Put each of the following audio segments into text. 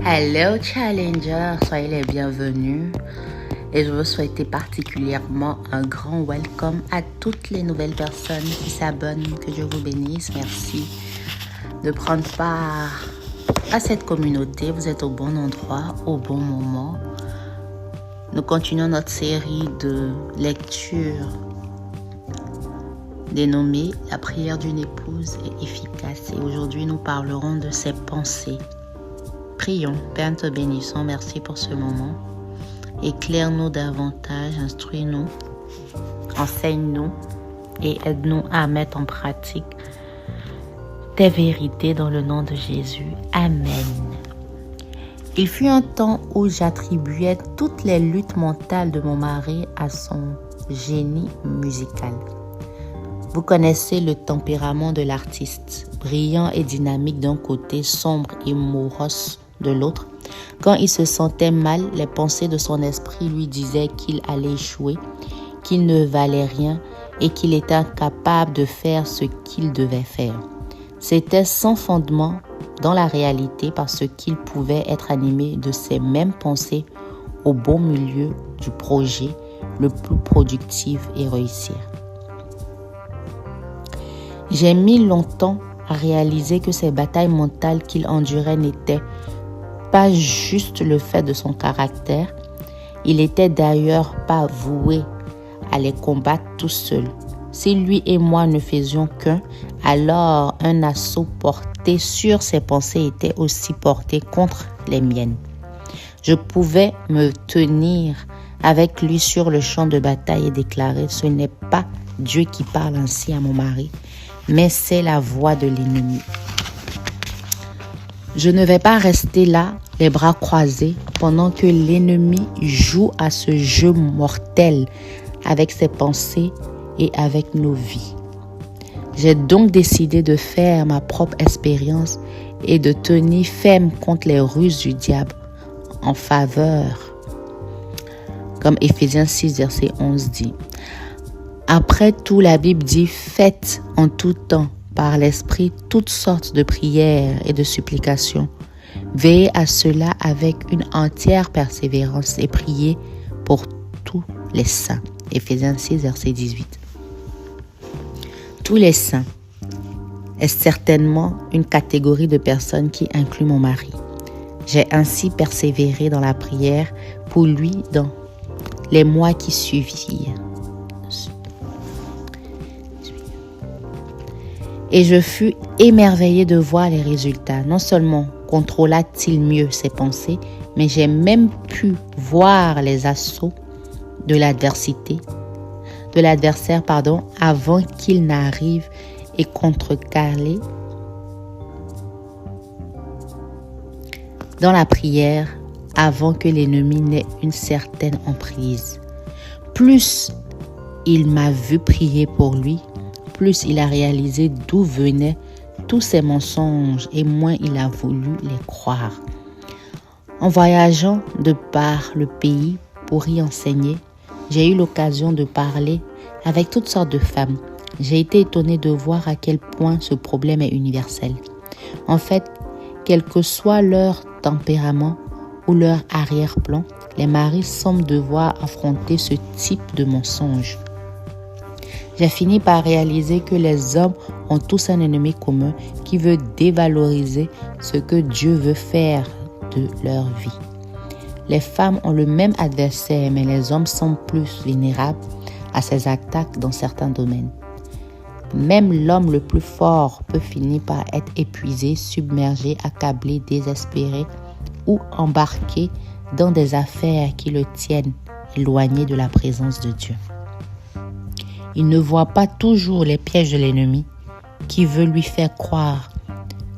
Hello Challenger, soyez les bienvenus et je veux souhaiter particulièrement un grand welcome à toutes les nouvelles personnes qui s'abonnent. Que Dieu vous bénisse, merci de prendre part à cette communauté. Vous êtes au bon endroit, au bon moment. Nous continuons notre série de lectures dénommée « La prière d'une épouse est efficace » et aujourd'hui nous parlerons de ses pensées. Prions. Père, nous te bénissons. Merci pour ce moment. Éclaire-nous davantage, instruis-nous, enseigne-nous et aide-nous à mettre en pratique tes vérités dans le nom de Jésus. Amen. Il fut un temps où j'attribuais toutes les luttes mentales de mon mari à son génie musical. Vous connaissez le tempérament de l'artiste, brillant et dynamique d'un côté, sombre et morose de l'autre. Quand il se sentait mal, les pensées de son esprit lui disaient qu'il allait échouer, qu'il ne valait rien et qu'il était incapable de faire ce qu'il devait faire. C'était sans fondement dans la réalité parce qu'il pouvait être animé de ces mêmes pensées au beau milieu du projet le plus productif et réussir. J'ai mis longtemps à réaliser que ces batailles mentales qu'il endurait n'étaient pas juste le fait de son caractère. Il était d'ailleurs pas voué à les combattre tout seul. Si lui et moi ne faisions qu'un, alors un assaut porté sur ses pensées était aussi porté contre les miennes. Je pouvais me tenir avec lui sur le champ de bataille et déclarer « Ce n'est pas Dieu qui parle ainsi à mon mari, mais c'est la voix de l'ennemi. » Je ne vais pas rester là, les bras croisés, pendant que l'ennemi joue à ce jeu mortel avec ses pensées et avec nos vies. J'ai donc décidé de faire ma propre expérience et de tenir ferme contre les ruses du diable en faveur, comme Éphésiens 6, verset 11 dit. Après tout, la Bible dit « Faites en tout temps par l'Esprit toutes sortes de prières et de supplications. Veillez à cela avec une entière persévérance et priez pour tous les saints. » Éphésiens 6, verset 18. Tous les saints est certainement une catégorie de personnes qui inclut mon mari. J'ai ainsi persévéré dans la prière pour lui dans les mois qui suivirent. Et je fus émerveillée de voir les résultats. Non seulement contrôla-t-il mieux ses pensées, mais j'ai même pu voir les assauts de l'adversaire, avant qu'il n'arrive et contrecarrer dans la prière avant que l'ennemi n'ait une certaine emprise. Plus il m'a vu prier pour lui, plus il a réalisé d'où venaient tous ces mensonges et moins il a voulu les croire. En voyageant de par le pays pour y enseigner, j'ai eu l'occasion de parler avec toutes sortes de femmes. J'ai été étonnée de voir à quel point ce problème est universel. En fait, quel que soit leur tempérament ou leur arrière-plan, les maris semblent devoir affronter ce type de mensonge. J'ai fini par réaliser que les hommes ont tous un ennemi commun qui veut dévaloriser ce que Dieu veut faire de leur vie. Les femmes ont le même adversaire, mais les hommes sont plus vulnérables à ces attaques dans certains domaines. Même l'homme le plus fort peut finir par être épuisé, submergé, accablé, désespéré ou embarqué dans des affaires qui le tiennent éloigné de la présence de Dieu. Il ne voit pas toujours les pièges de l'ennemi qui veut lui faire croire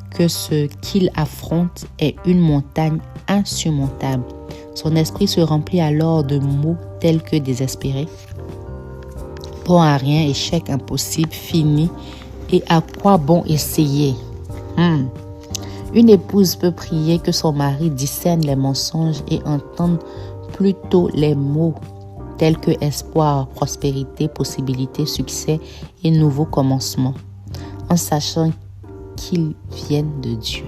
que ce qu'il affronte est une montagne insurmontable. Son esprit se remplit alors de mots tels que désespéré, bon à rien, échec impossible, fini et à quoi bon essayer. Une épouse peut prier que son mari discerne les mensonges et entende plutôt les mots tels que espoir, prospérité, possibilité, succès et nouveau commencement, en sachant qu'ils viennent de Dieu.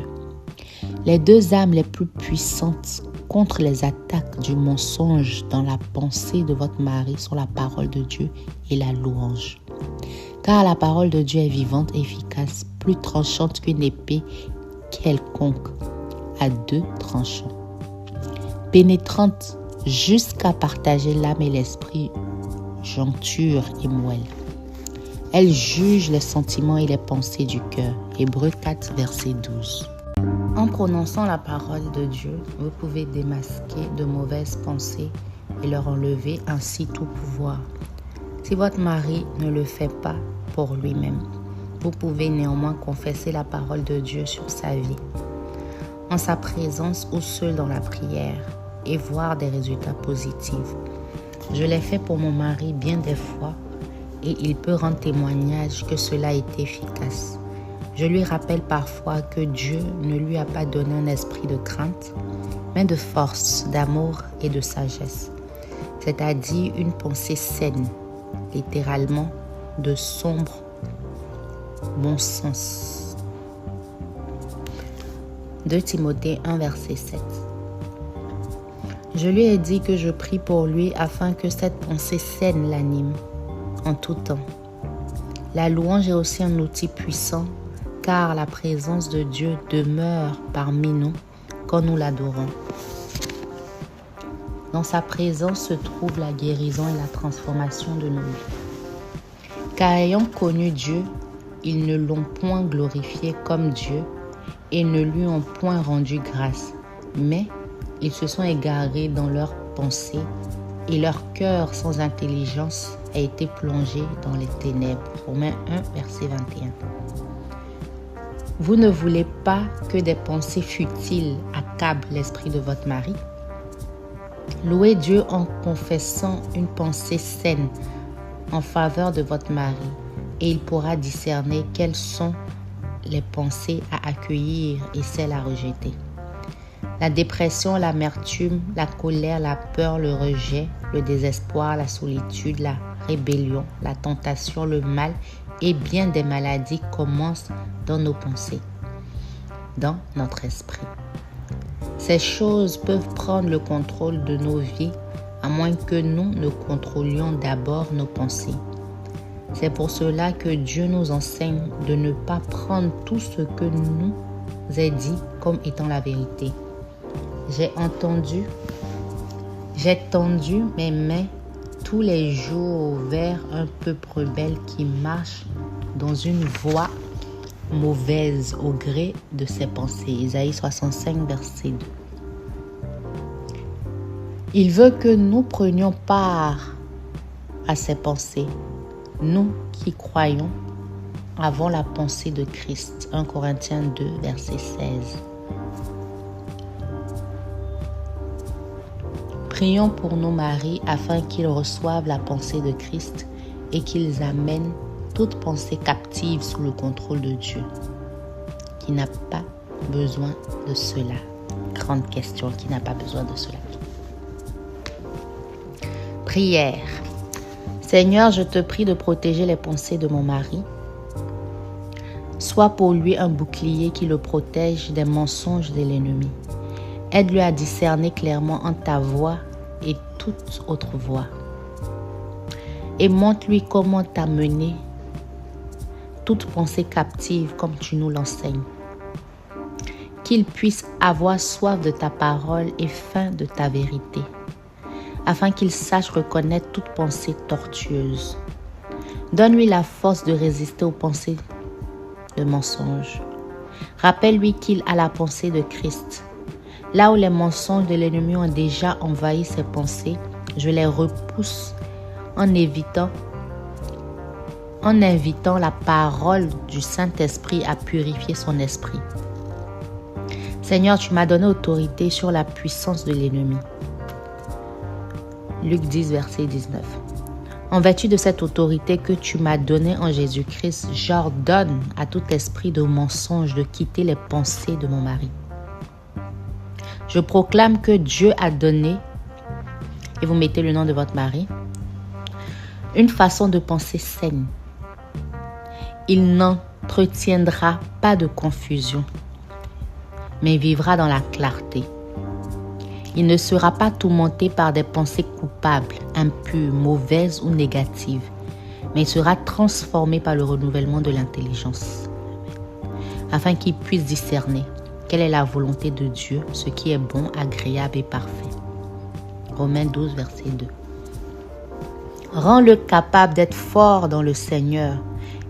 Les deux armes les plus puissantes contre les attaques du mensonge dans la pensée de votre mari sont la parole de Dieu et la louange. Car la parole de Dieu est vivante et efficace, plus tranchante qu'une épée quelconque, à deux tranchants, pénétrante jusqu'à partager l'âme et l'esprit, jointure et moelle. Elle juge les sentiments et les pensées du cœur. Hébreux 4, verset 12. En prononçant la parole de Dieu, vous pouvez démasquer de mauvaises pensées et leur enlever ainsi tout pouvoir. Si votre mari ne le fait pas pour lui-même, vous pouvez néanmoins confesser la parole de Dieu sur sa vie, en sa présence ou seul dans la prière, et voir des résultats positifs. Je l'ai fait pour mon mari bien des fois et il peut rendre témoignage que cela a été efficace. Je lui rappelle parfois que Dieu ne lui a pas donné un esprit de crainte, mais de force, d'amour et de sagesse, c'est-à-dire une pensée saine, littéralement de sombre bon sens. 2 Timothée 1, verset 7. Je lui ai dit que je prie pour lui afin que cette pensée saine l'anime en tout temps. La louange est aussi un outil puissant car la présence de Dieu demeure parmi nous quand nous l'adorons. Dans sa présence se trouve la guérison et la transformation de nos vies. Car ayant connu Dieu, ils ne l'ont point glorifié comme Dieu et ne lui ont point rendu grâce, mais ils se sont égarés dans leurs pensées et leur cœur sans intelligence a été plongé dans les ténèbres. Romains 1, verset 21. Vous ne voulez pas que des pensées futiles accablent l'esprit de votre mari? Louez Dieu en confessant une pensée saine en faveur de votre mari et il pourra discerner quelles sont les pensées à accueillir et celles à rejeter. La dépression, l'amertume, la colère, la peur, le rejet, le désespoir, la solitude, la rébellion, la tentation, le mal et bien des maladies commencent dans nos pensées, dans notre esprit. Ces choses peuvent prendre le contrôle de nos vies à moins que nous ne contrôlions d'abord nos pensées. C'est pour cela que Dieu nous enseigne de ne pas prendre tout ce que nous est dit comme étant la vérité. J'ai tendu mes mains tous les jours vers un peuple rebelle qui marche dans une voie mauvaise au gré de ses pensées. Isaïe 65, verset 2. Il veut que nous prenions part à ses pensées, nous qui croyons avons la pensée de Christ. 1 Corinthiens 2, verset 16. Prions pour nos maris afin qu'ils reçoivent la pensée de Christ et qu'ils amènent toute pensée captive sous le contrôle de Dieu, qui n'a pas besoin de cela. Grande question, qui n'a pas besoin de cela. Prière. Seigneur, je te prie de protéger les pensées de mon mari. Sois pour lui un bouclier qui le protège des mensonges de l'ennemi. Aide-le à discerner clairement entre ta voix et toute autre voix. Et montre-lui comment t'amener toute pensée captive comme tu nous l'enseignes. Qu'il puisse avoir soif de ta parole et faim de ta vérité, afin qu'il sache reconnaître toute pensée tortueuse. Donne-lui la force de résister aux pensées de mensonges. Rappelle-lui qu'il a la pensée de Christ. Là où les mensonges de l'ennemi ont déjà envahi ses pensées, je les repousse en invitant la parole du Saint-Esprit à purifier son esprit. Seigneur, tu m'as donné autorité sur la puissance de l'ennemi. Luc 10, verset 19. En vertu de cette autorité que tu m'as donnée en Jésus-Christ, j'ordonne à tout esprit de mensonge de quitter les pensées de mon mari. Je proclame que Dieu a donné, et vous mettez le nom de votre mari, une façon de penser saine. Il n'entretiendra pas de confusion. mais vivra dans la clarté. Il ne sera pas tourmenté par des pensées coupables, impures, mauvaises ou négatives, mais il sera transformé par le renouvellement de l'intelligence, afin qu'il puisse discerner quelle est la volonté de Dieu, ce qui est bon, agréable et parfait. Romains 12, verset 2. Rends-le capable d'être fort dans le Seigneur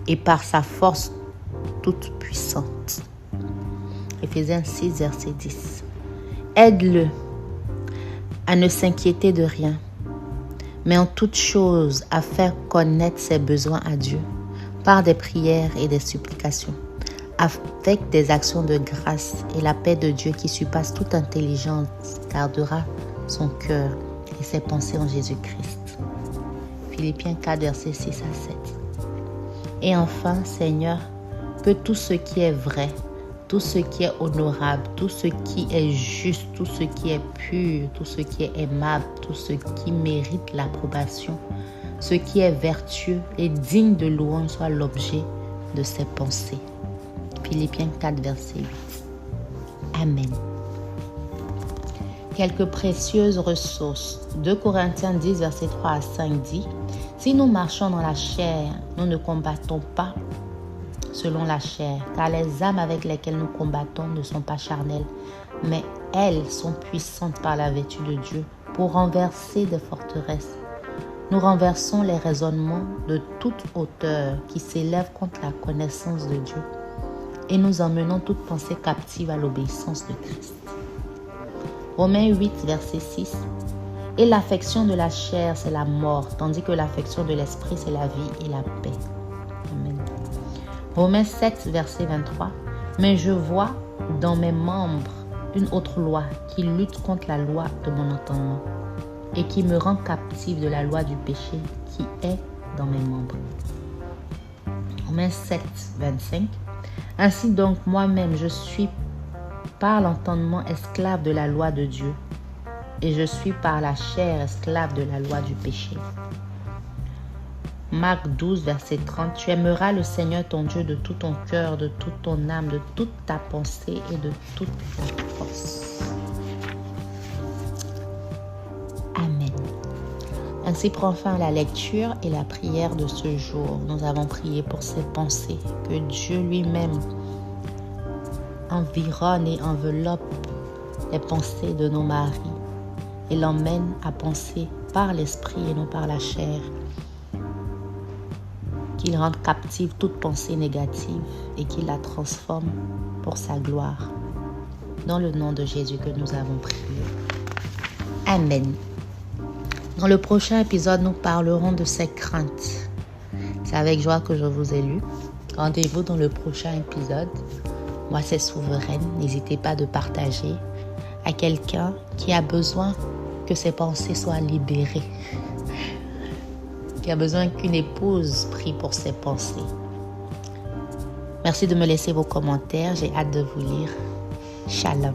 et par sa force toute puissante. Éphésiens 6, verset 10. Aide-le à ne s'inquiéter de rien, mais en toute chose à faire connaître ses besoins à Dieu par des prières et des supplications, avec des actions de grâce, et la paix de Dieu qui surpasse toute intelligence gardera son cœur et ses pensées en Jésus-Christ. Philippiens 4, versets 6 à 7. Et enfin, Seigneur, que tout ce qui est vrai, tout ce qui est honorable, tout ce qui est juste, tout ce qui est pur, tout ce qui est aimable, tout ce qui mérite l'approbation, ce qui est vertueux et digne de louange soit l'objet de ses pensées. Philippiens 4, verset 8. Amen. Quelques précieuses ressources. 2 Corinthiens 10, verset 3 à 5 dit: si nous marchons dans la chair, nous ne combattons pas selon la chair, car les âmes avec lesquelles nous combattons ne sont pas charnelles, mais elles sont puissantes par la vertu de Dieu pour renverser des forteresses. Nous renversons les raisonnements de toute hauteur qui s'élèvent contre la connaissance de Dieu et nous emmenons toute pensée captive à l'obéissance de Christ. Romains 8, verset 6. Et l'affection de la chair, c'est la mort, tandis que l'affection de l'esprit, c'est la vie et la paix. Amen. Romains 7, verset 23. Mais je vois dans mes membres une autre loi qui lutte contre la loi de mon entendement et qui me rend captive de la loi du péché qui est dans mes membres. Romains 7, 25. Ainsi donc, moi-même, je suis par l'entendement esclave de la loi de Dieu, et je suis par la chair esclave de la loi du péché. Marc 12, verset 30. Tu aimeras le Seigneur ton Dieu de tout ton cœur, de toute ton âme, de toute ta pensée et de toute ta force. Amen. Ainsi prend fin la lecture et la prière de ce jour. Nous avons prié pour ces pensées, que Dieu lui-même environne et enveloppe les pensées de nos maris et l'emmène à penser par l'esprit et non par la chair. Qu'il rende captive toute pensée négative et qu'il la transforme pour sa gloire. Dans le nom de Jésus que nous avons prié. Amen. Dans le prochain épisode, nous parlerons de ces craintes. C'est avec joie que je vous ai lu. Rendez-vous dans le prochain épisode. Moi, c'est Souveraine. N'hésitez pas de partager à quelqu'un qui a besoin que ses pensées soient libérées. Qui a besoin qu'une épouse prie pour ses pensées. Merci de me laisser vos commentaires. J'ai hâte de vous lire. Shalom.